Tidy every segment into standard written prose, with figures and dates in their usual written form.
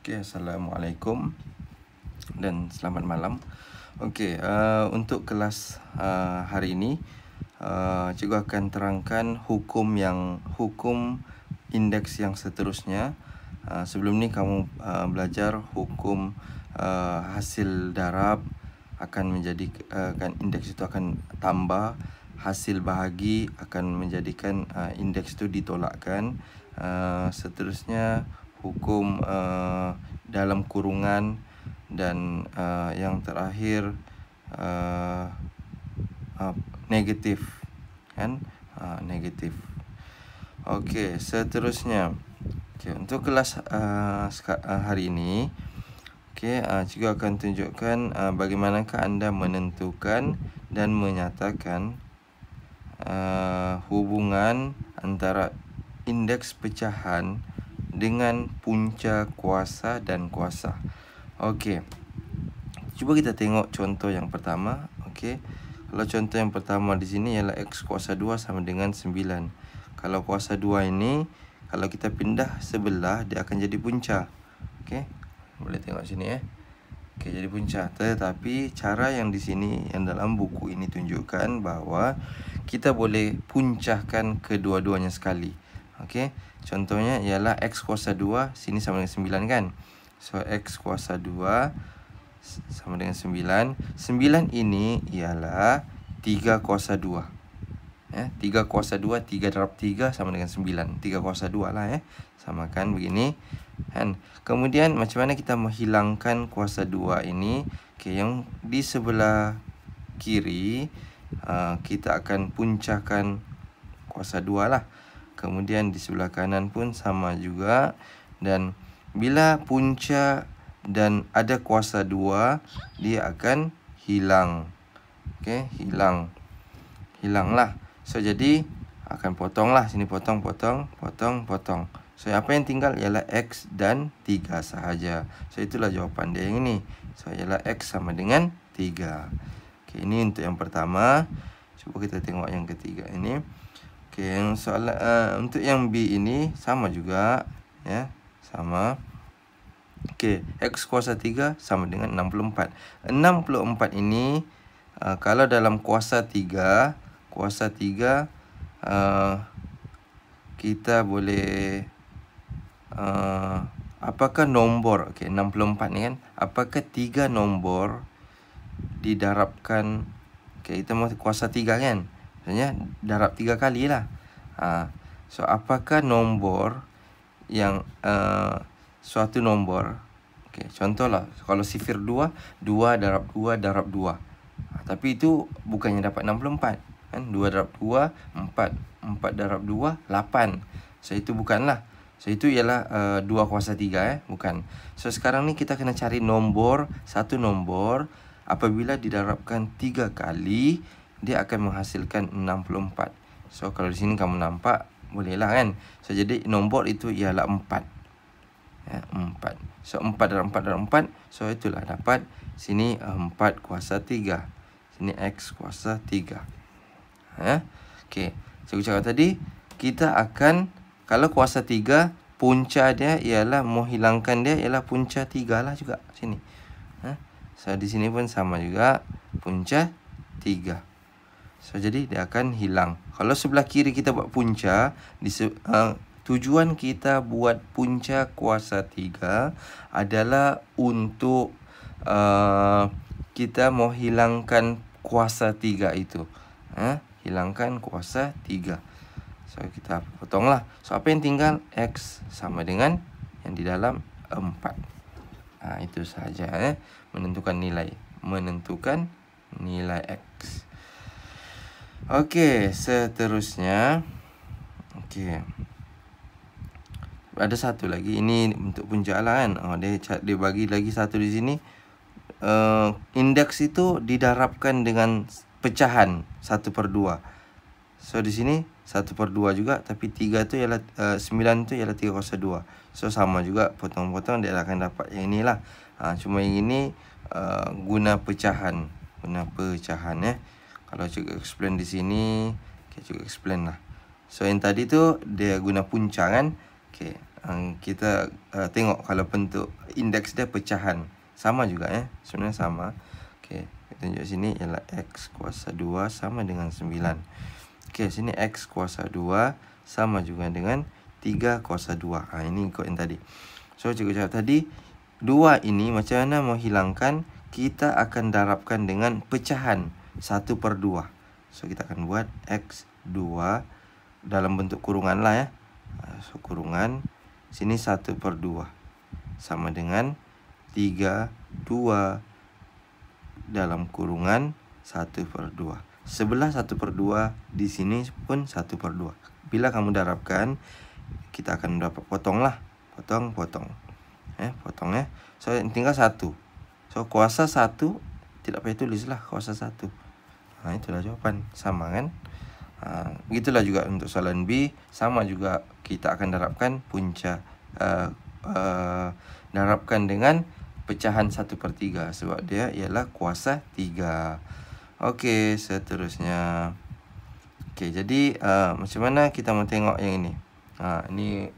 Assalamualaikum dan selamat malam. Untuk kelas hari ini, cikgu akan terangkan hukum indeks yang seterusnya. Sebelum ni kamu belajar hukum hasil darab akan menjadi indeks itu akan tambah, hasil bahagi akan menjadikan indeks itu ditolakkan. Seterusnya hukum dalam kurungan, dan yang terakhir negatif, kan? Negatif. Seterusnya untuk kelas hari ini, cikgu akan tunjukkan bagaimanakah anda menentukan dan menyatakan hubungan antara indeks pecahan dengan punca kuasa dan kuasa. Cuba kita tengok contoh yang pertama. Kalau contoh yang pertama di sini ialah X kuasa 2 sama dengan 9. Kalau kuasa 2 ini, kalau kita pindah sebelah, dia akan jadi punca. Boleh tengok sini jadi punca. Tetapi cara yang di sini, yang dalam buku ini tunjukkan bahawa kita boleh puncahkan kedua-duanya sekali. Contohnya ialah X kuasa 2 sini sama dengan 9, kan? So X kuasa 2 sama dengan 9. 9 ini ialah 3 kuasa 2. 3 kuasa 2, 3 darab 3 sama dengan 9. 3 kuasa 2 lah, samakan begini. Kemudian macam mana kita menghilangkan kuasa 2 ini? Yang di sebelah kiri, kita akan puncahkan kuasa 2 lah. Kemudian di sebelah kanan pun sama juga. Dan bila punca dan ada kuasa 2, dia akan hilang. Hilanglah. So jadi akan potonglah sini, potong. So apa yang tinggal ialah X dan 3 sahaja. So itulah jawapan dia yang ini. So ialah X sama dengan 3. Ini untuk yang pertama. Cuba kita tengok yang ketiga ini. Yang soalan untuk yang B ini sama juga, sama. X kuasa 3 sama dengan 64. 64 ini kalau dalam kuasa 3, kita boleh apakah nombor 64 ni, kan? Apakah 3 nombor didarabkan, kita mahu kuasa 3, kan? Maksudnya darab 3 kali lah. So apakah nombor yang suatu nombor, contohlah kalau sifir 2, 2 darab 2 darab 2. Tapi itu bukannya dapat 64, kan? 2 darab 2, 4. 4 darab 2, 8. So itu bukanlah. So itu ialah 2 kuasa 3, bukan. So sekarang ni kita kena cari satu nombor apabila didarabkan 3 kali, dia akan menghasilkan 64. So kalau di sini kamu nampak, bolehlah, kan? So jadi nombor itu ialah 4. 4. So 4 darab 4 darab 4. So itulah dapat sini 4 kuasa 3. Sini X kuasa 3. Saya cakap tadi, kita akan, kalau kuasa 3, punca dia ialah, menghilangkan dia ialah punca 3 lah juga sini. So di sini pun sama juga, punca 3. So jadi dia akan hilang. Kalau sebelah kiri kita buat punca, tujuan kita buat punca kuasa 3 adalah untuk kita mau hilangkan kuasa 3 itu. Hilangkan kuasa 3. So kita potonglah. So apa yang tinggal? X sama dengan yang di dalam 4. Itu sahaja, menentukan nilai X. Seterusnya. Ada satu lagi, ini untuk punca lah, kan? Dia bagi lagi satu di sini. Indeks itu didarabkan dengan pecahan 1/2. So di sini 1/2 juga, tapi 3 tu ialah 9 tu ialah 3 kuasa 2. So sama juga, potong-potong dia akan dapat yang inilah. Cuma yang ini guna pecahan. Kalau cikgu explain di sini, cikgu explain lah. So yang tadi tu dia guna punca, kan? kita tengok kalau bentuk indeks dia pecahan. Sama juga ya. Sebenarnya sama. Okey, kita tunjuk sini ialah X kuasa 2 sama dengan 9. Okey, sini X kuasa 2 sama juga dengan 3 kuasa 2. Ini ikut yang tadi. So, cikgu cakap tadi, 2 ini macam mana mau hilangkan? Kita akan darabkan dengan pecahan 1/2. So, kita akan buat X2 dalam bentuk kurungan lah ya. So, kurungan. Sini 1/2 sama dengan 2 dalam kurungan 1/2. Sebelah 1/2 di sini pun 1/2. Bila kamu darabkan, kita akan dapat potong lah. Potong. Potong ya. So, tinggal 1. So, kuasa 1 tidak payah tulis lah, kuasa 1. Itulah jawapan. Sama kan? Begitulah juga untuk soalan B. Sama juga kita akan darabkan punca. Darabkan dengan pecahan 1/3 sebab dia ialah kuasa 3. Okey, seterusnya. Okey, jadi macam mana kita mau tengok yang ini? Ini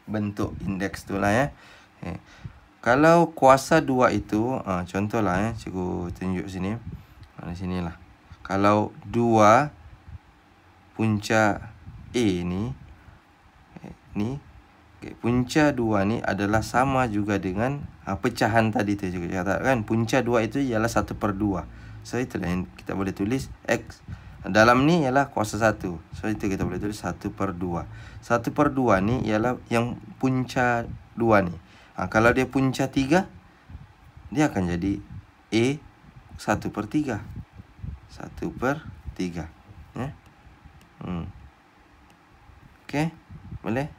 bentuk indeks tu lah ya. Kalau kuasa 2 itu, contohlah ya, cikgu tunjuk sini. Di sinilah. Kalau 2 punca A ni, punca 2 ni adalah sama juga dengan pecahan tadi tu juga katakan. Punca 2 itu ialah 1/2. So, itulah yang kita boleh tulis X. Dalam ni ialah kuasa 1. So, itu kita boleh tulis 1/2. 1/2 ni ialah yang punca 2 ni. Kalau dia punca 3, dia akan jadi A 1/3. 1/3. Ya. Okey, boleh?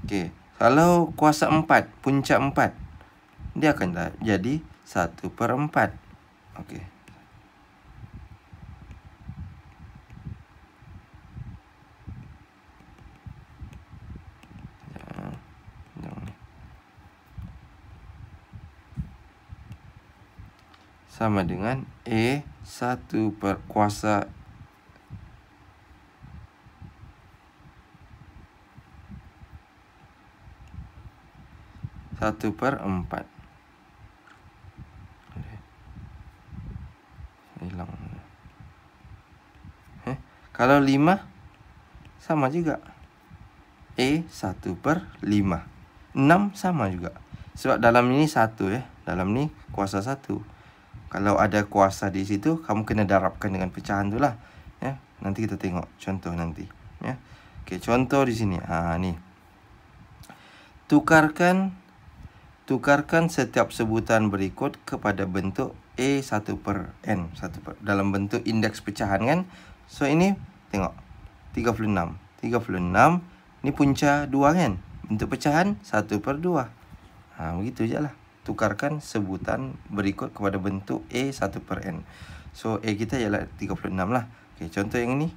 Okey, kalau kuasa 4, punca 4, dia akan jadi 1/4. Okey. Sama dengan A 1 per kuasa 1/4. Hilang. Kalau 5, sama juga. A 1/5. 6 sama juga. Sebab dalam ini 1 ya. Dalam ni kuasa 1. Kalau ada kuasa di situ, kamu kena darabkan dengan pecahan tu lah. Ya. Nanti kita tengok contoh nanti. Ya. Okey, contoh di sini. Ni. Tukarkan setiap sebutan berikut kepada bentuk A1/N. Dalam bentuk indeks pecahan kan. So, ini tengok. 36. 36. Ni punca 2 kan. Bentuk pecahan 1/2. Begitu je lah. Tukarkan sebutan berikut kepada bentuk A1/N. So, A kita ialah 36 lah. Okay, contoh yang ini.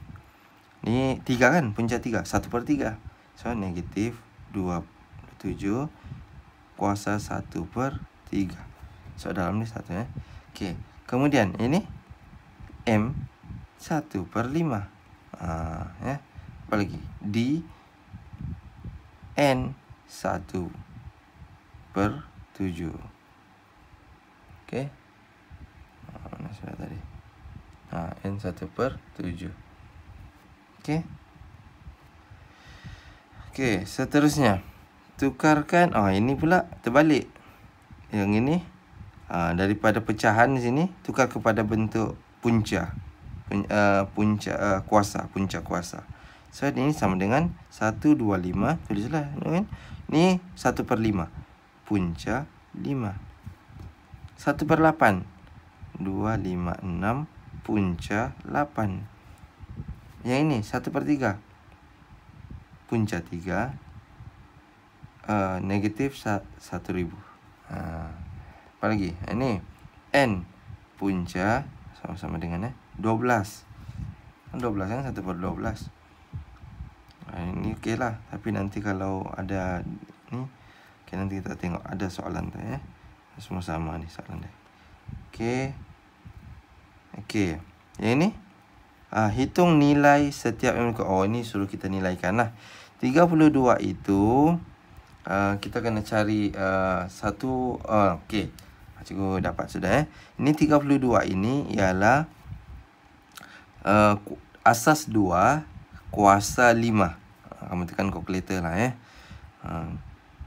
Ni 3 kan, punca 3. 1/3. So, negatif 27 kuasa 1/3. So, dalam ni 1 ya. Okay, kemudian ini M 1/5. Ya. Apa lagi? D N 1/7. Okey. Mana sudah tadi? N 1/7. Okey. Okey, seterusnya. Tukarkan. Ini pula terbalik. Yang ini daripada pecahan di sini tukar kepada bentuk punca. Punca kuasa. So, ini sama dengan 1/25. Tulislah kan. Ni 1/5. Punca 5. 1/8. 256 punca 8. Yang ini 1/3. Punca 3. Negatif 1000. Apa lagi? Ini N punca sama-sama dengan 12. 12 kan 1/12. Ini okey lah. Tapi nanti kalau ada ni, okay, nanti kita tengok ada soalan tu ya. Semua sama ni soalan dia. Okey. Yang ini hitung nilai setiap ini suruh kita nilaikan lah. 32 itu kita kena cari satu. Okey, cikgu dapat sudah. Ini 32 ini ialah asas 2 kuasa 5. Kamu tekan kalkulator lah.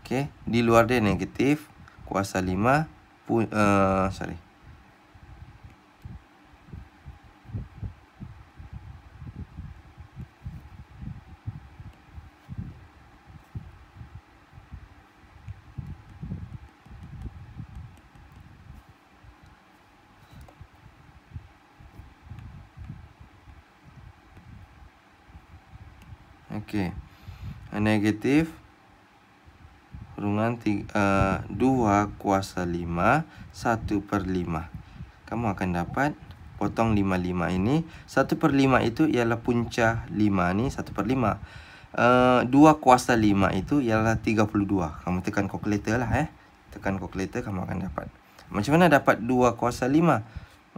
Okey, di luar dia negatif kuasa 5 sorry. Okey. Negatif kurungan 2 kuasa 5 1/5. Kamu akan dapat potong 55 ini. 1/5 itu ialah punca 5 ni 1/5. 2 kuasa 5 itu ialah 32. Kamu tekan kalkulator lah. Tekan kalkulator kamu akan dapat. Macam mana dapat 2 kuasa 5?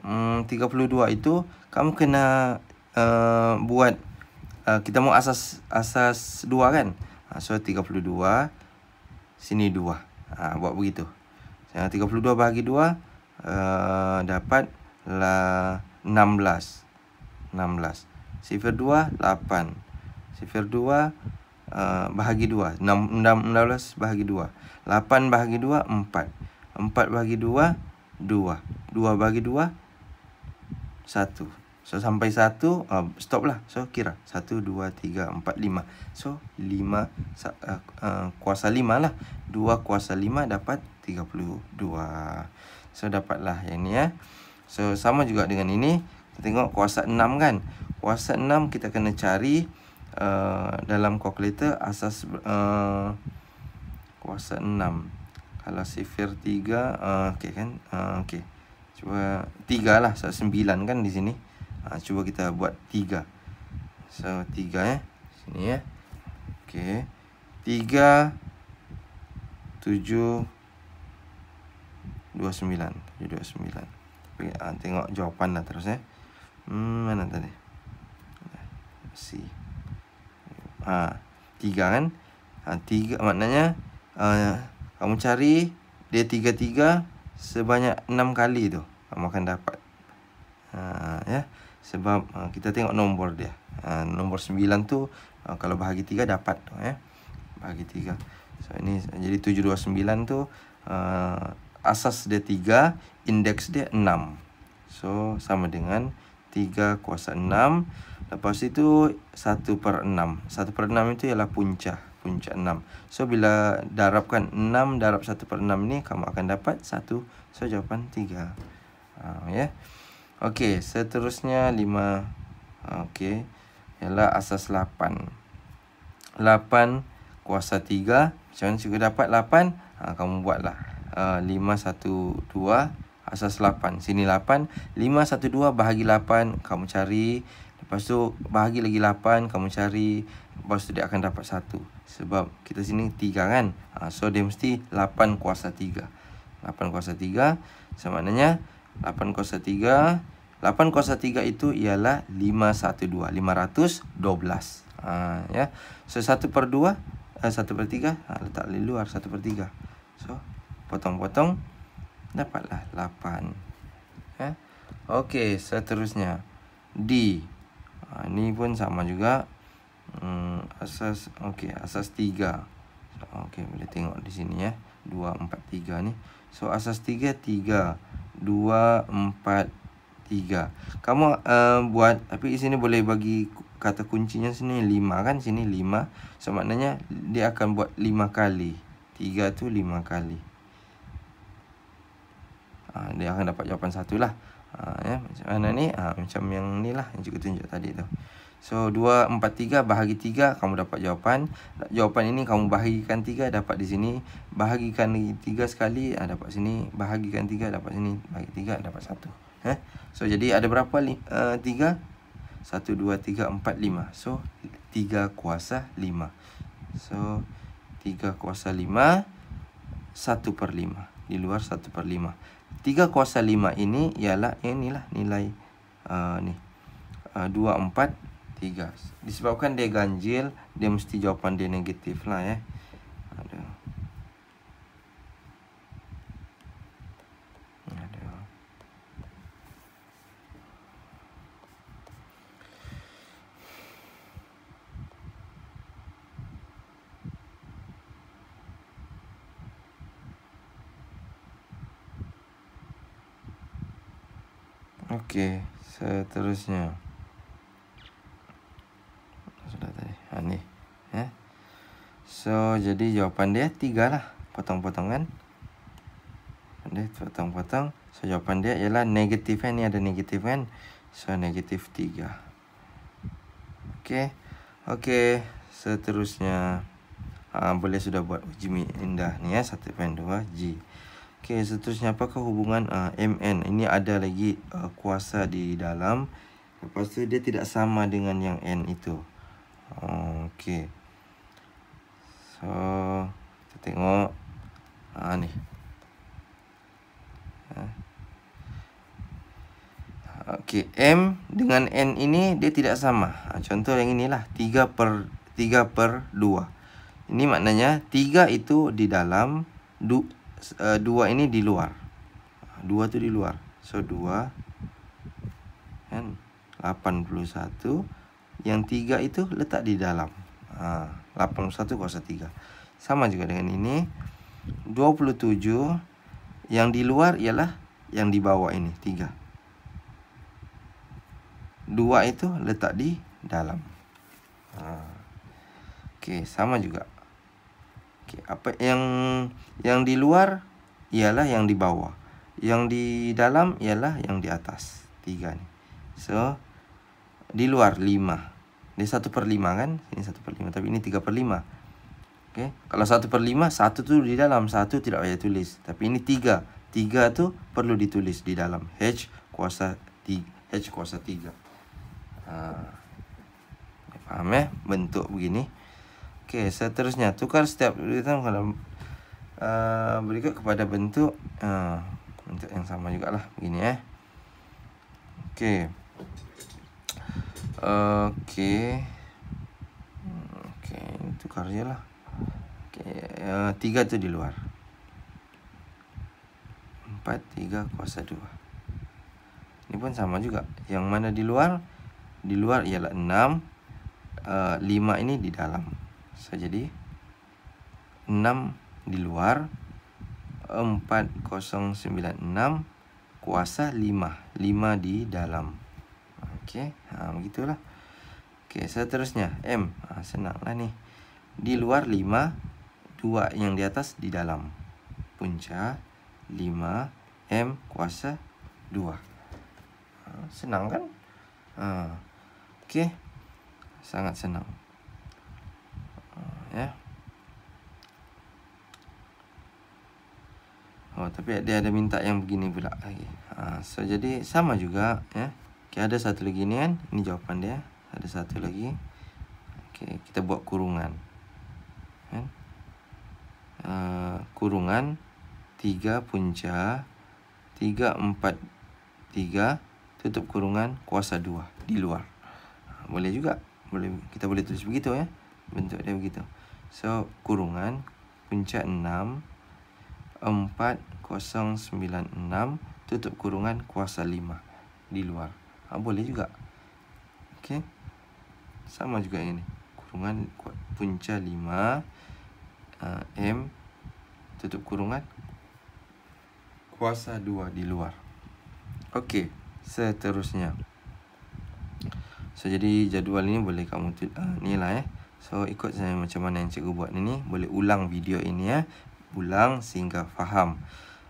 32 itu kamu kena buat kita mau asas 2 kan. So 32 sini 2. Buat begitu. 32 bahagi 2 dapat 16. 16. 02 8. 02 bahagi 2. 16 bahagi 2. 8 bahagi 2 4. 4 bahagi 2 2. 2 bahagi 2 1. So sampai 1 stop lah. So kira 1 2 3 4 5. So 5 kuasa 5 lah. 2 kuasa 5 dapat 32. So dapatlah yang ni So sama juga dengan ini. Kita tengok kuasa 6 kan. Kuasa 6 kita kena cari dalam kalkulator asas kuasa 6. Kalau sifir 3 okey kan. Okey. Cuba 3 lah. So 9 kan di sini. Cuba kita buat 3. So 3 sini Okey. 3 7 29. Tengok jawapan lah terus mana tadi? C. 3 kan? 3 maknanya kamu cari dia 3 sebanyak 6 kali tu kamu akan dapat. Sebab kita tengok nombor dia. Nombor 9 tu kalau bahagi 3 dapat tu bahagi 3. So ini jadi 729 tu asas dia 3, indeks dia 6. So sama dengan 3 kuasa 6. Lepas itu 1/6. 1/6 itu ialah punca 6. So bila darabkan 6 darab 1/6 ni kamu akan dapat 1. So jawapan 3. Okey, seterusnya 5. Okey, ialah asas 8. 8 kuasa 3. Macam mana cikgu dapat 8? Kamu buatlah 5 1 2 asas 8. Sini 8. 5 1 2 bahagi 8 kamu cari. Lepas tu bahagi lagi 8 kamu cari. Lepas tu dia akan dapat 1. Sebab kita sini 3 kan. So dia mesti 8 kuasa 3. 8 kuasa 3. So maknanya 8 kuasa 3. 8 kuasa 3 itu ialah 512. 512. So 1/2. 1/3. Letak di luar 1/3. So potong-potong dapatlah 8. Okey, seterusnya D. Ni pun sama juga. Asas asas 3. Okey, boleh tengok di sini 2 4 3 ni. So asas 3 2 4 3. Kamu buat tapi di sini boleh bagi kata kuncinya sini 5 kan, sini 5. So maknanya dia akan buat 5 kali. 3 tu 5 kali. Dia akan dapat jawapan 1 lah. Macam mana ni? Macam yang ni lah yang cikgu tunjuk tadi tu. So 2 4 3 bahagi 3 kamu dapat jawapan. Jawapan ini kamu bahagikan 3 dapat di sini. Bahagikan lagi 3 sekali dapat sini. Bahagikan 3 dapat sini. Bahagi 3 dapat 1. So jadi ada berapa 3? 1 2 3 4 5. So 3 kuasa 5. So 3 kuasa 5 1/5. Di luar 1/5. 3 kuasa 5 ini ialah inilah nilai ni. 2 4 3. Disebabkan dia ganjil, dia mesti jawapan dia negatif lah ya. Aduh. Okey, seterusnya. Sudah tadi. Ni. So, jadi jawapan dia 3 lah. Potong-potongan. Dia potong-potong. So, jawapan dia ialah negatif kan. Ni ada negatif kan. So, negatif 3. Okey. Okey, seterusnya. Boleh sudah buat uji indah ni ya. 1.2 G. Okey, seterusnya apakah hubungan MN? Ini ada lagi kuasa di dalam. Lepas tu dia tidak sama dengan yang N itu. Okey. So, kita tengok. Ni. Okey, M dengan N ini dia tidak sama. Contoh yang inilah. 3 per 2. Ini maknanya 3 itu di dalam, 2 ini di luar. 2 tu di luar. So 2 kan 81. Yang 3 itu letak di dalam. 81 kuasa 3. Sama juga dengan ini. 27. Yang di luar ialah yang di bawah ini 3. 2 itu letak di dalam. Okey, sama juga. Okey, apa yang di luar ialah yang di bawah. Yang di dalam ialah yang di atas. 3 ni. So, di luar 5. Dia 1/5 kan? Ini 1/5. Tapi ini 3/5. Okey. Kalau 1/5, 1 tu di dalam. 1 tidak payah tulis. Tapi ini 3. 3 tu perlu ditulis di dalam. H kuasa 3. Faham ya? Bentuk begini. Okey, seterusnya. Tukar setiap kalau berikut kepada bentuk yang sama jugalah. Begini ya. Okey. Okey, tukar je lah. Okey, 3 tu di luar. 4, 3 kuasa 2. Ini pun sama juga. Yang mana di luar? Di luar ialah 6. 5 ini di dalam. So, jadi 6 di luar. 4096 kuasa 5. 5 di dalam. Okey, begitulah. Okey, seterusnya M. Senanglah ni. Di luar 5, 2 yang di atas di dalam. Punca 5 M kuasa 2. Senang kan? Okey. Sangat senang. Ya. Tapi dia ada minta yang begini pula lagi. So, jadi sama juga ya. Okey, ada satu lagi ni kan. Ini jawapan dia. Ada satu lagi. Okey, kita buat kurungan. Kan? Kurungan 3 punca 3, 4, 3 tutup kurungan kuasa 2 di luar. Boleh juga. Kita boleh tulis begitu ya. Bentuk dia begitu. So, kurungan punca 6 4096 tutup kurungan kuasa 5 di luar. Boleh juga. Okey. Sama juga ini. Kurungan punca 5 M tutup kurungan kuasa 2 di luar. Okey, seterusnya. So, jadi jadual ini boleh kamu ni lah ya. So, ikut saya macam mana yang cikgu buat ini. Boleh ulang video ini ya. Ulang sehingga faham.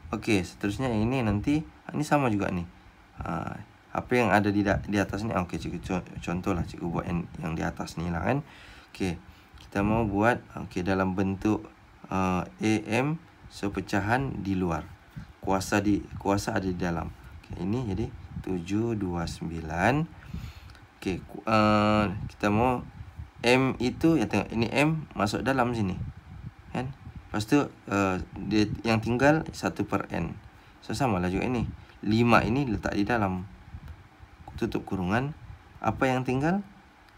Okey, seterusnya yang ini nanti ini sama juga ni. Apa yang ada di atas ni. Okey, cikgu contohlah cikgu buat yang di atas ni lah kan. Okey, kita mau buat dalam bentuk AM, so pecahan di luar. Kuasa ada di dalam. Okey, ini jadi 729. Okey, kita mau M itu ya, tengok ini M masuk dalam sini. Kan? Lepas tu dia yang tinggal 1/n. So, samalah juga ini. 5 ini letak di dalam. Tutup kurungan. Apa yang tinggal?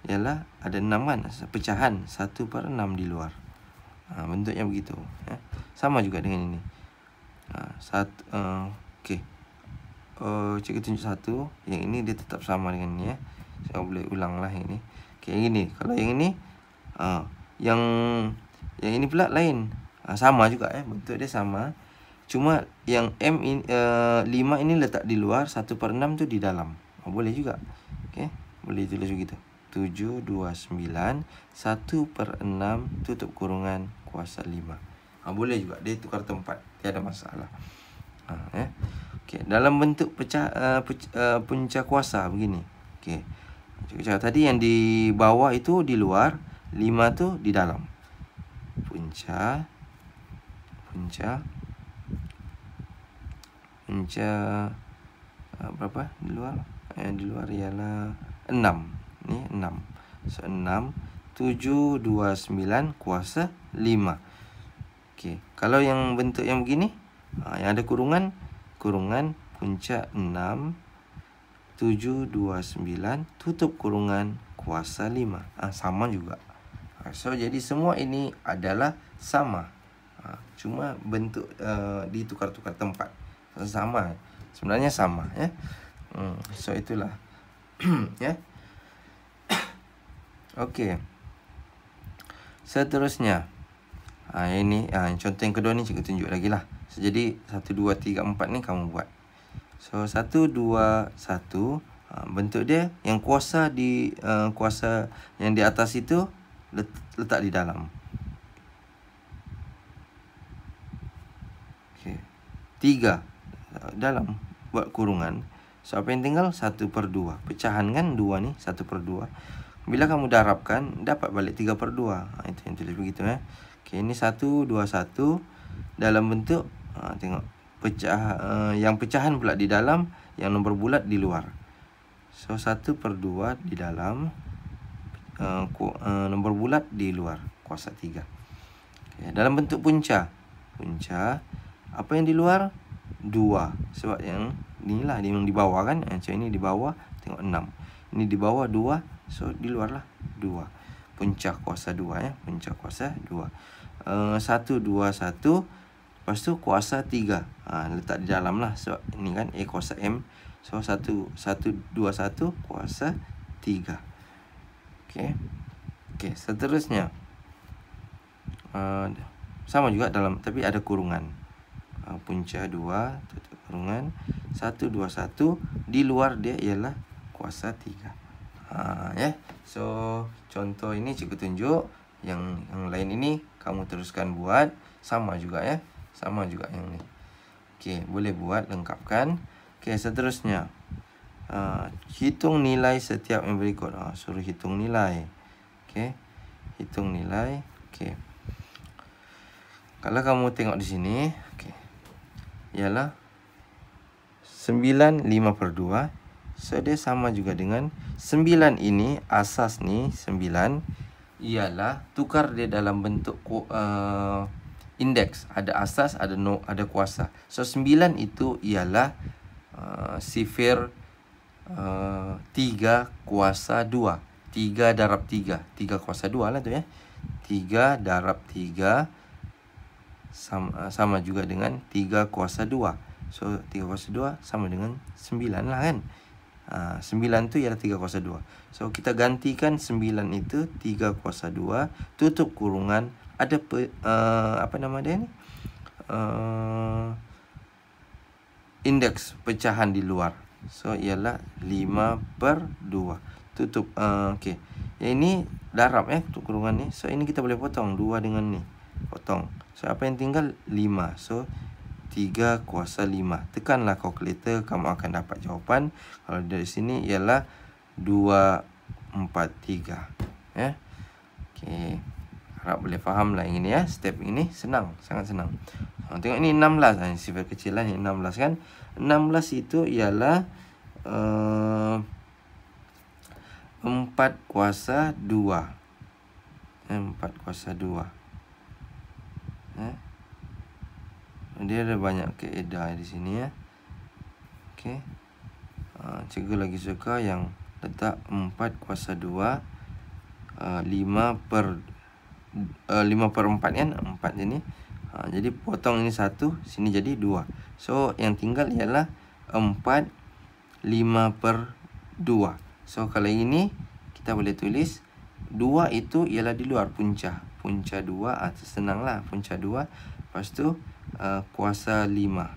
ialah ada 6 kan, pecahan 1/6 di luar. Bentuknya begitu. Sama juga dengan ini. Okey. Cikgu tunjuk satu. Yang ini dia tetap sama dengan ini ya. Saya boleh ulang lah yang ini. Okey, yang ini. Kalau yang ini, yang ini pula lain. Sama juga bentuk dia sama. Cuma yang M ini, 5 ini letak di luar, 1/6 tu di dalam. Boleh juga. Okey, boleh tulis begitu. 729 1/6 tutup kurungan kuasa 5. Boleh juga dia tukar tempat, tiada masalah. Okey, dalam bentuk punca kuasa begini. Okey. Cikgu cakap tadi yang di bawah itu di luar, 5 tu di dalam. Punca berapa di luar? Di luar ialah 6. Ni 6. So 6 729 kuasa 5. Okey, kalau yang bentuk yang begini, yang ada kurungan punca 6 729 tutup kurungan kuasa 5. Sama juga. So jadi semua ini adalah sama. Cuma bentuk ditukar-tukar tempat. Sama. Sebenarnya sama ya. So itulah. Ya. Okey. Seterusnya. Ini contoh yang kedua ni cikgu tunjuk lagi lah. So, jadi 1 2 3 4 ni kamu buat. So 1 2 1 bentuk dia yang kuasa yang di atas itu letak di dalam. Okey. 3 dalam buat kurungan. So apa yang tinggal 1/2. Pecahan kan 2 ni 1/2. Bila kamu darabkan dapat balik 3/2. Itu yang tulis begitu ya. Okey, ini 1 2 1 dalam bentuk tengok yang pecahan pula di dalam, yang nombor bulat di luar. So 1/2 di dalam, nombor bulat di luar, kuasa 3. Okay, dalam bentuk punca apa yang di luar? 2. Sebab yang inilah yang di bawah kan. Macam ini di bawah, tengok 6. Ini di bawah 2, so di luar lah 2. Punca kuasa 2 ya, punca kuasa 2. 1 2 1, lepas tu kuasa 3. Letak di dalam lah. So ini kan A kuasa M. So 1 2 1 kuasa 3. Okey. Okey, seterusnya. Sama juga dalam, tapi ada kurungan. Punca 2 tutup kurungan 1 2 1, di luar dia ialah kuasa 3. Ya. So contoh ini cikgu tunjuk, yang lain ini kamu teruskan buat, sama juga ya. Sama juga yang ni. Okey, boleh buat, lengkapkan. Okey, seterusnya. Hitung nilai setiap yang berikut. Suruh hitung nilai. Okey. Hitung nilai. Okey. Kalau kamu tengok di sini, okey. Ialah 9 5/2. So dia sama juga dengan 9 ini, asas ni 9 ialah tukar dia dalam bentuk indeks. Ada asas, ada kuasa. So 9 itu ialah sifir 3 kuasa 2. 3 darab 3. 3 kuasa 2 lah tu ya. 3 darab 3 sama juga dengan 3 kuasa 2. So 3 kuasa 2 sama dengan 9 lah kan. 9 tu ialah 3 kuasa 2. So kita gantikan 9 itu 3 kuasa 2, tutup kurungan, ada apa nama dia ni? Indeks pecahan di luar. So ialah 5/2. Tutup okey. Yang ini darab untuk kurungan ni. So ini kita boleh potong 2 dengan ni. Potong. So apa yang tinggal 5. So 3 kuasa 5. Tekanlah kalkulator, kamu akan dapat jawapan. Kalau dari sini ialah 243. Ya. Okey. Harap boleh faham lah yang ini ya. Step ini senang, sangat senang. Tengok ini 16. Sifar kecil lah, ini 16 kan. 16 itu ialah 4 kuasa 2. 4 kuasa 2. Dia ada banyak kaedah di sini ya. Okey. Cikgu lagi suka yang letak 4 kuasa 2 5 per 4 kan, 4 sini. Jadi potong ini 1, sini jadi 2. So yang tinggal ialah 4 5 per 2. So kalau ini kita boleh tulis 2 itu ialah di luar punca. Punca 2, senanglah punca 2. Lepas tu kuasa 5.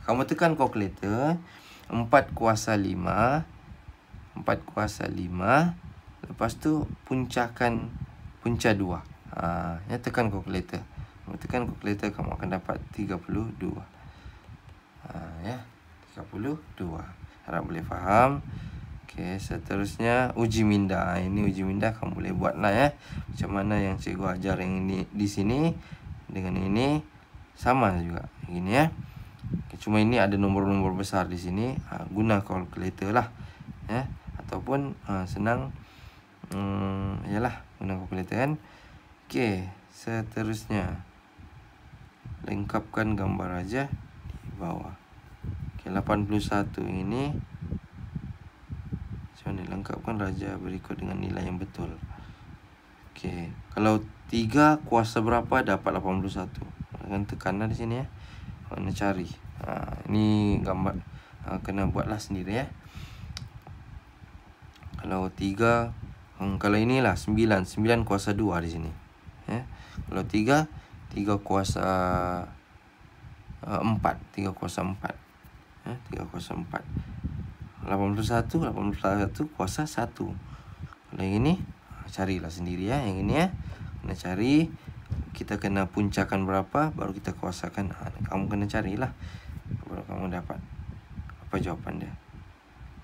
Kamu tekan kalkulator, 4 kuasa 5. 4 kuasa 5. Lepas tu puncakan punca 2. Ya, tekan kalkulator. Kamu tekan kalkulator, kamu akan dapat 32. Ya, 32. Harap boleh faham. Okey, seterusnya uji minda. Ini uji minda kamu boleh buatlah ya. Macam mana yang cikgu ajar yang ini di sini dengan ini sama juga. Begini ya. Okay, cuma ini ada nombor-nombor besar di sini. Guna kalkulator lah ya. Ataupun senang ialah guna kalkulator kan. Okey, seterusnya lengkapkan gambar aja di bawah. Okey, 81 ini macam mana lengkapkan raja berikut dengan nilai yang betul. Okey, kalau 3 kuasa berapa dapat 81. Akan tekanlah di sini ya. Kena cari. Ini gambar kena buatlah sendiri ya. Kalau 3 kalau inilah 9 kuasa 2 di sini. Ya. Kalau 3 kuasa 4, 3 kuasa 4. Ya, 3 kuasa 4. 81 kuasa 1. Kalau yang ini carilah sendiri ya. Yang ini ya. Kena cari. Kita kena puncakan berapa baru kita kuasakan. Kamu kena carilah baru kamu dapat apa jawapan dia.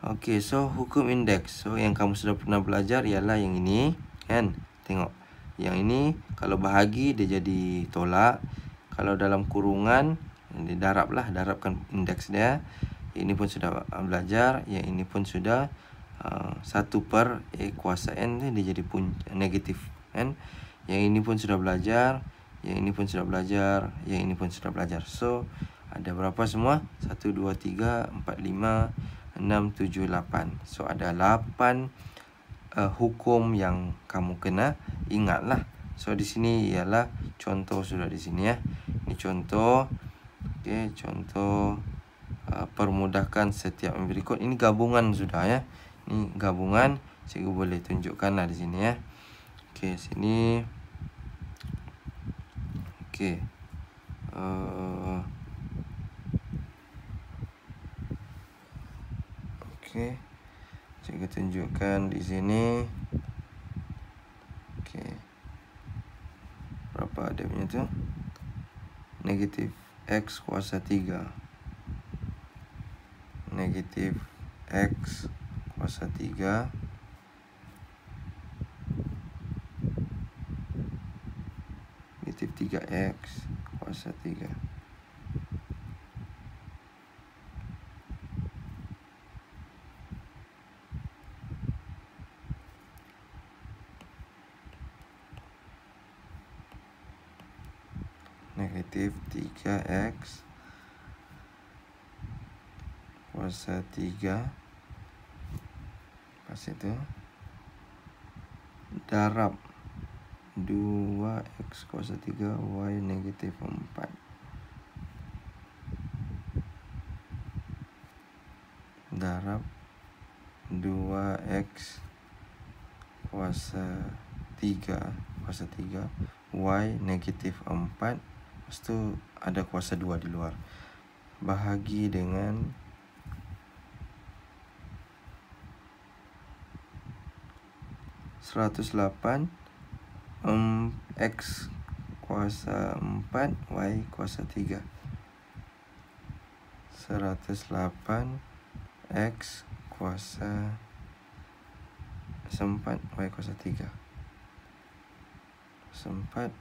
Okey, so hukum indeks. So yang kamu sudah pernah belajar ialah yang ini kan. Tengok. Yang ini kalau bahagi dia jadi tolak. Kalau dalam kurungan darabkan indeks dia. Ini pun sudah belajar. Yang ini pun sudah 1 per A kuasa N dia jadi negatif kan. Yang ini pun sudah belajar. Yang ini pun sudah belajar. Yang ini pun sudah belajar. So ada berapa semua? 1, 2, 3, 4, 5, 6, 7, 8. So ada 8 hukum yang kamu kena ingatlah. So di sini ialah contoh sudah di sini ya. Ini contoh. Okey, contoh permudahkan setiap yang berikut. Ini gabungan sudah ya. Ini gabungan. Cikgu boleh tunjukkanlah di sini ya. Okey, sini. Okey. Okey. Cikgu tunjukkan di sini. Okey. Berapa ada punya tu? Negatif X kuasa 3. Negatif X kuasa 3. Negatif 3X kuasa 3. Negatif 3X kuasa 3. Pas itu darab 2X kuasa 3 Y negatif 4. Darab 2X kuasa 3 Y negatif 4. Lepas tu ada kuasa 2 di luar. Bahagi dengan 108 X kuasa 4 Y kuasa 3. 108 X kuasa 4 Y kuasa 3. 4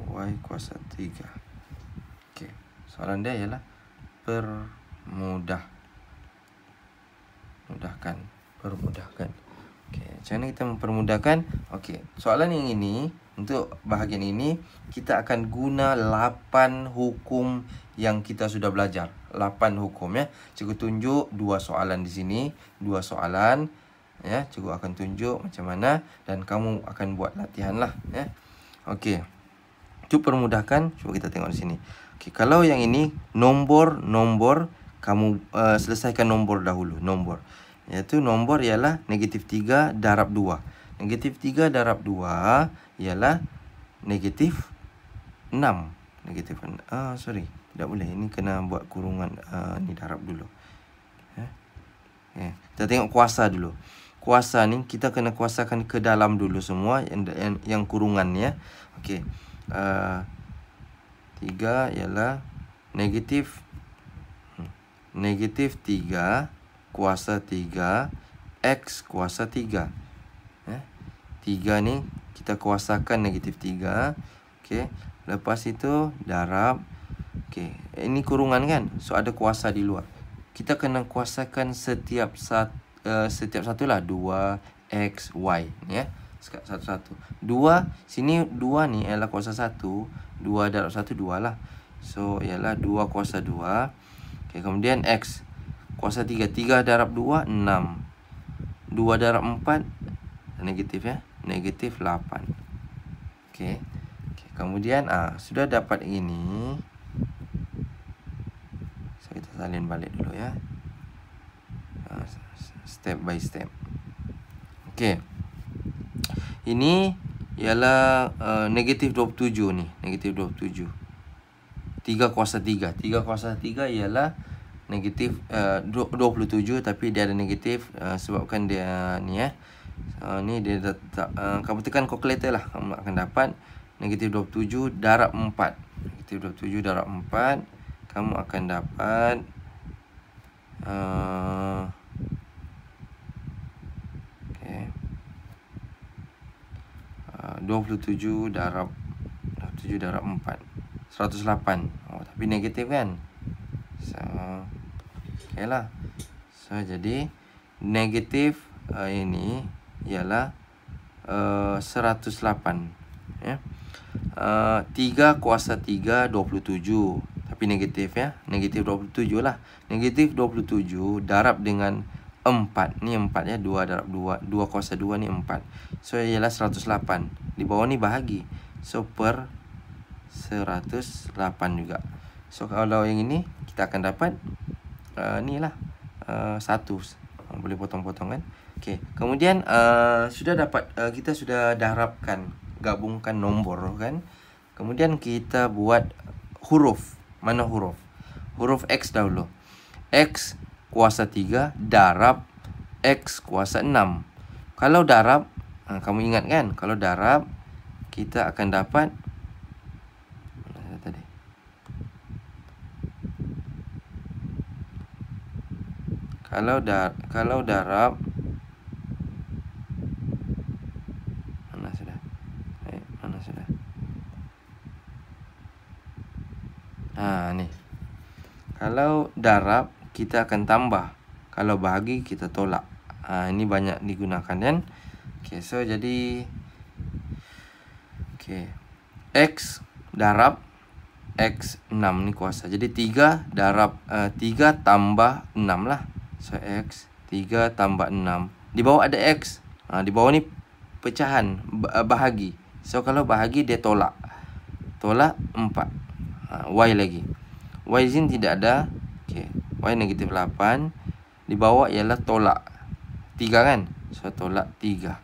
Y kuasa 3. Okey, soalan dia ialah permudahkan. Okey, macam mana kita mempermudahkan? Okey, soalan yang ini untuk bahagian ini kita akan guna 8 hukum yang kita sudah belajar. 8 hukum ya. Cikgu tunjuk 2 soalan di sini, 2 soalan. ya. Cikgu akan tunjuk macam mana dan kamu akan buat latihan lah, ya. Okey. Untuk permudahkan, cuba kita tengok di sini. Okey, kalau yang ini nombor kamu selesaikan nombor dahulu, nombor. Iaitu nombor ialah -3 darab 2. -3 darab 2 ialah -6. Sorry, tidak boleh. Ini kena buat kurungan ni darab dulu. Kita tengok kuasa dulu. Kuasa ni kita kena kuasakan ke dalam dulu semua yang kurungan ni, ya. Okey. 3 ialah -3 kuasa 3 X kuasa 3. 3 ni kita kuasakan -3. Okey. Lepas itu darab. Okey. Ini kurungan kan? So ada kuasa di luar. Kita kena kuasakan setiap satu lah. 2 X Y, ya. Satu-satu. 2 sini 2 ni ialah kuasa 1. 2 darab 1 2 lah. So ialah 2 kuasa 2. Okey, kemudian X kuasa 3. 3 darab 2 6. 2 darab 4 negatif, ya. Negatif 8. Okey. Kemudian sudah dapat ini. So kita salin balik dulu, ya. Step by step. Okey. Ini ialah -27 ni. -27. 3 kuasa 3. 3 kuasa 3 ialah -27, tapi dia ada negatif sebabkan dia ni, ya. Ni dia tak, kamu tekan calculator lah, kamu akan dapat -27 darab 4. -27 darab 4 kamu akan dapat 27 darab 4 108. Tapi negatif kan. So okey lah. So jadi negatif ini ialah 108, ya. 3 kuasa 3 27. Tapi negatif, ya. Negatif 27 lah. Negatif 27 darab dengan 4. Ni 4, ya. 2 darab 2. 2 kuasa 2 ni 4. So ialah 108. Di bawah ni bahagi. So per 108 juga. So kalau yang ini kita akan dapat ni lah 1. Boleh potong-potong kan. Okey. Kemudian sudah dapat, kita sudah darabkan, gabungkan nombor kan. Kemudian kita buat huruf. Mana huruf? Huruf X dahulu. X kuasa 3 darab X kuasa 6. Kalau darab, kamu ingat kan? Kalau darab, kita akan dapat mana tadi? Kalau darab mana sudah? Mana sudah? Ni. Kalau darab kita akan tambah. Kalau bahagi kita tolak. Ini banyak digunakan kan. Okey, so jadi X darab X 6 ni kuasa. Jadi 3 darab 3 tambah 6 lah. So X 3 tambah 6. Di bawah ada X. Di bawah ni pecahan, bahagi. So kalau bahagi dia tolak. Tolak 4. Y lagi. Y di sini tidak ada. Okey. Y negatif 8. Di bawah ialah tolak 3 kan. So tolak 3.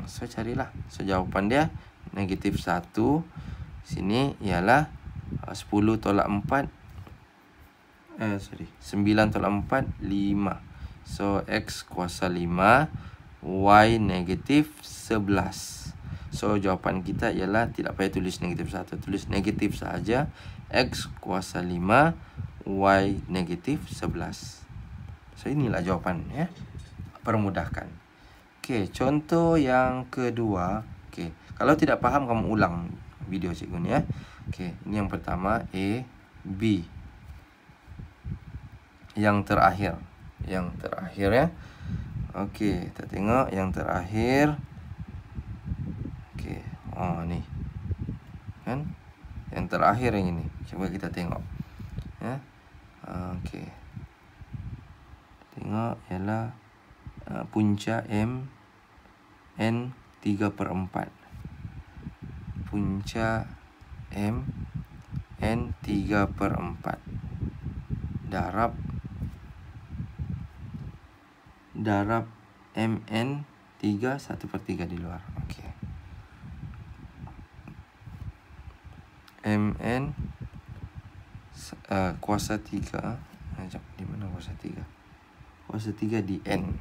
So carilah. So jawapan dia negatif 1. Sini ialah 10 tolak 4. 9 tolak 4 5. So X kuasa 5. Y negatif 11. So jawapan kita ialah tidak payah tulis negatif 1. Tulis negatif saja. X kuasa 5. Y negatif 11. So inilah jawapan, ya. Permudahkan. Okey, contoh yang kedua. Okey, kalau tidak faham kamu ulang video cikgu ni, ya. Okey, ini yang pertama A, B. Yang terakhir, ya. Okey, kita tengok yang terakhir. Okey, ni. Kan? Yang terakhir yang ini. Cuba kita tengok. Ya. Okey. Tengok ialah punca M N 3/4. Punca M N 3/4. Darab MN 3 1/3 di luar. Okey. MN kuasa 3. Di mana kuasa 3? Kuasa 3 di N.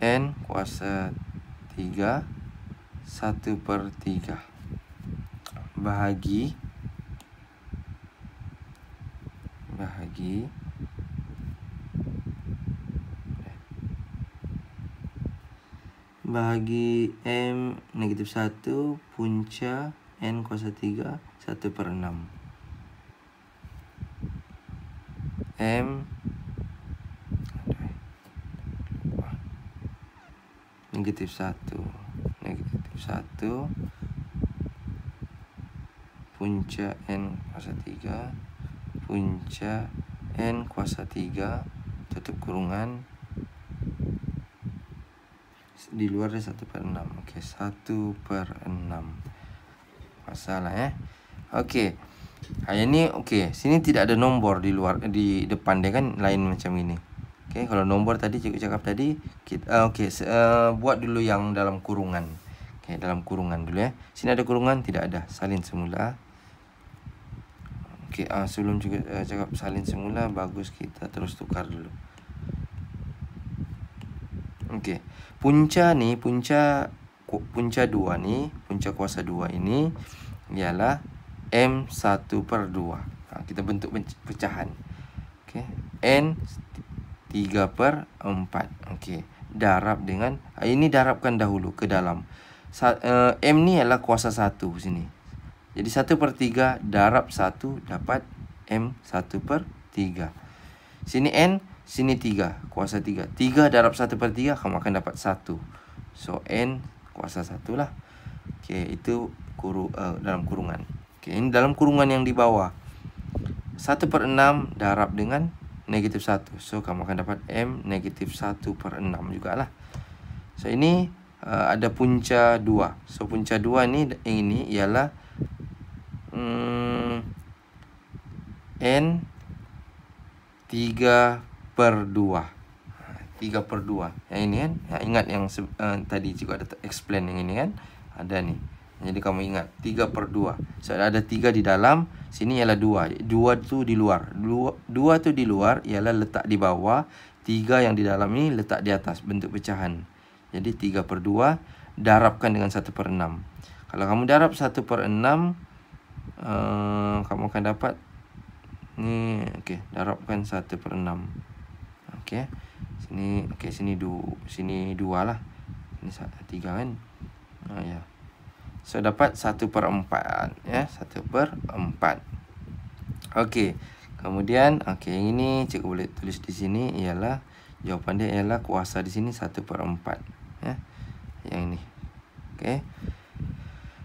N kuasa 3 1/3 bahagi M -1 punca N kuasa 3 1/6. M -1 punca N kuasa 3 punca N kuasa 3 tutup kurungan, di luar dia 1/6. Okey, 1/6. Masalah Okey. Ini okey, sini tidak ada nombor di luar, di depan dia kan lain macam ini. Okey, kalau nombor tadi cikgu cakap tadi kita buat dulu yang dalam kurungan. Okey, dalam kurungan dulu Sini ada kurungan, tidak ada. Salin semula. Okey, sebelum cikgu cakap salin semula, bagus kita terus tukar dulu. Okey. Punca 2 ni, punca kuasa 2 ini ialah M 1/2. Kita bentuk pecahan. Okey. N 3/4. Okey. Darab dengan ini darabkan dahulu ke dalam. M ni ialah kuasa 1 sini. Jadi 1/3 darab 1 dapat M 1/3. Sini N, sini 3, kuasa 3. 3 darab 1/3 kamu akan dapat 1. So N kuasa 1 lah. Okey, itu dalam kurungan. Okey, ini dalam kurungan yang di bawah. 1/6 darab dengan -1. So kamu akan dapat M -1/6 jugalah. So ini ada punca 2. So punca 2 ni ini ialah N 3/2. 3/2. Yang ini kan. Ingat yang tadi cikgu ada explain yang ini kan. Ada ni. Jadi kamu ingat 3/2. So ada 3 di dalam, sini ialah 2. 2 tu di luar. 2 tu di luar ialah letak di bawah, 3 yang di dalam ni letak di atas, bentuk pecahan. Jadi 3/2 darabkan dengan 1/6. Kalau kamu darab 1/6, kamu akan dapat ni. Okey, darabkan 1/6. Okey. Sini 2 lah. Ini 3 kan. Ya. So dapat 1/4 ya, 1/4. Okey. Kemudian yang ini cikgu boleh tulis di sini ialah jawapan dia ialah kuasa di sini 1/4 ya. Yang ini.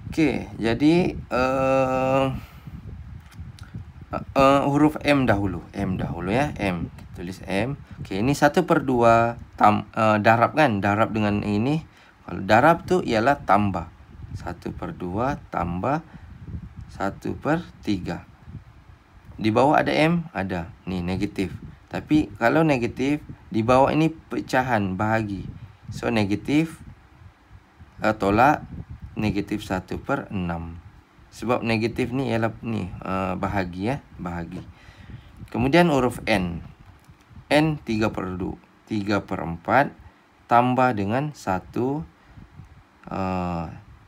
Okey, jadi huruf M dahulu ya. M. Tulis M. Okey, ini 1/2 darab kan? Darab dengan ini. Kalau darab tu ialah tambah. 1/2 tambah 1/3. Di bawah ada M? Ada. Ni negatif. Tapi kalau negatif, di bawah ini pecahan, bahagi. So negatif tolak negatif 1/6. Sebab negatif ni ialah ni bahagi ya. Bahagi. Kemudian huruf N. N 3/4 tambah dengan 1.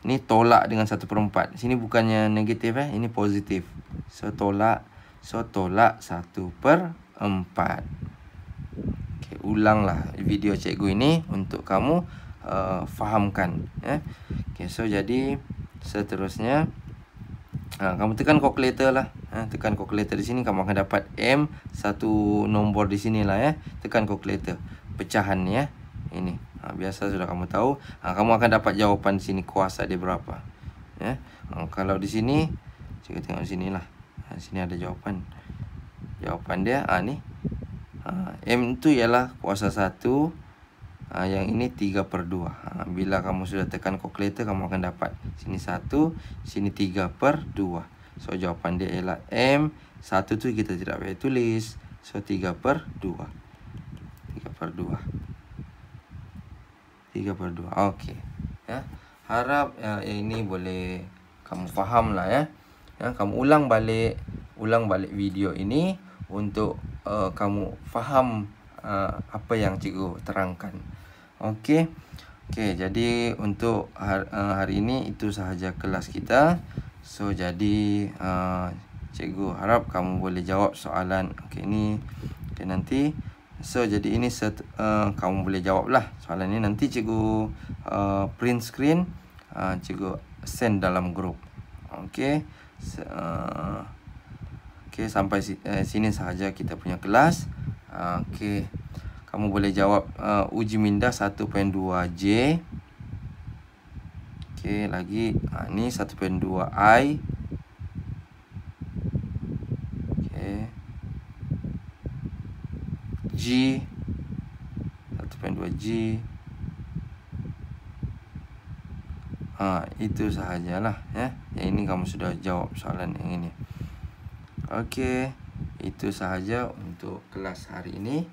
Ni tolak dengan 1/4. Sini bukannya negatif ini positif. So tolak 1/4. Okey, ulanglah video cikgu ini untuk kamu fahamkan ya. Okey, so jadi seterusnya kamu tekan calculator lah. Tekan calculator di sini kamu akan dapat M, satu nombor di sinilah ya. Tekan calculator. Pecahan ya. Ini. Biasa sudah kamu tahu. Kamu akan dapat jawapan di sini kuasa dia berapa. ya. Kalau di sini cikgu tengok sini lah. Sini ada jawapan. Jawapan dia ni. M tu ialah kuasa 1. Yang ini 3/2. Bila kamu sudah tekan kalkulator, kamu akan dapat sini 1, sini 3/2. So jawapan dia ialah M. 1 tu kita tidak payah tulis. So 3/2. 3/2. Okey. Ya. Harap ini boleh kamu faham lah ya. Kamu ulang balik video ini untuk kamu faham apa yang cikgu terangkan. Okey. Jadi untuk hari ini itu sahaja kelas kita. So jadi cikgu harap kamu boleh jawab soalan ini. Nanti so jadi ini kamu boleh jawab lah soalan ini. Nanti cikgu print screen, cikgu send dalam grup. Okey. Sampai sini sahaja kita punya kelas. Okey. Kamu boleh jawab uji minda 1.2J. Okey, lagi ni 1.2I. Okey. G 1.2G. Itu sahajalah ya. Yang ini kamu sudah jawab soalan yang ini. Okey, itu sahaja untuk kelas hari ini.